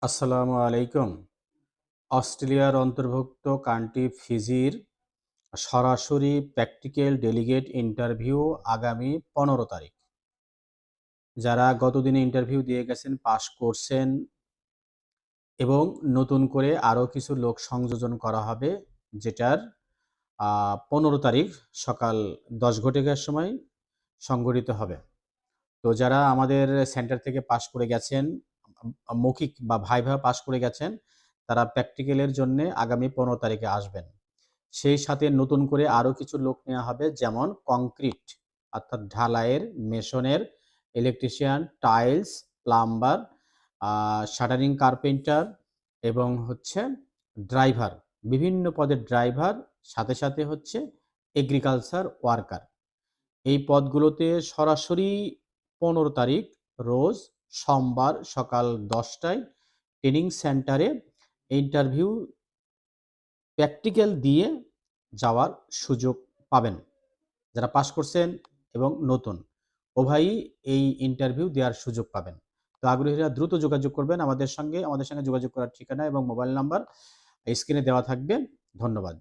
আসসালামু আলাইকুম। অস্ট্রেলিয়ার অন্তর্ভুক্ত কান্ট্রি ফিজির সরাসরি প্র্যাকটিক্যাল ডেলিগেট ইন্টারভিউ আগামী ১৫ তারিখ। যারা গতদিনে ইন্টারভিউ দিয়ে গেছেন, পাস করছেন এবং নতুন করে আরও কিছু লোক সংযোজন করা হবে, যেটার ১৫ তারিখ সকাল ১০ ঘটিকার সময় সংঘটিত হবে। তো যারা আমাদের সেন্টার থেকে পাস করে গেছেন, মৌখিক বা ভাইভা পাস করে গেছেন, তারা প্র্যাকটিক্যালের জন্যে আগামী ১৫ তারিখে আসবেন। সেই সাথে নতুন করে আরও কিছু লোক নেওয়া হবে, যেমন কংক্রিট অর্থাৎ ঢালাইয়ের, মেসনের, electrician, tiles, plumber, shuttering carpenter এবং হচ্ছে ড্রাইভার, বিভিন্ন পদের ড্রাইভার, সাথে সাথে হচ্ছে এগ্রিকালচার ওয়ার্কার। এই পদগুলোতে সরাসরি ১৫ তারিখ রোজ সোমবার সকাল ১০টায় ট্রেনিং সেন্টারে ইন্টারভিউ প্র্যাকটিক্যাল দিয়ে যাওয়ার সুযোগ পাবেন। যারা পাস করছেন এবং নতুন উভয়ই এই ইন্টারভিউ দেওয়ার সুযোগ পাবেন। তো আগ্রহীরা দ্রুত যোগাযোগ করবেন আমাদের সঙ্গে। আমাদের সঙ্গে যোগাযোগ করার ঠিকানা এবং মোবাইল নাম্বার স্ক্রিনে দেওয়া থাকবে। ধন্যবাদ।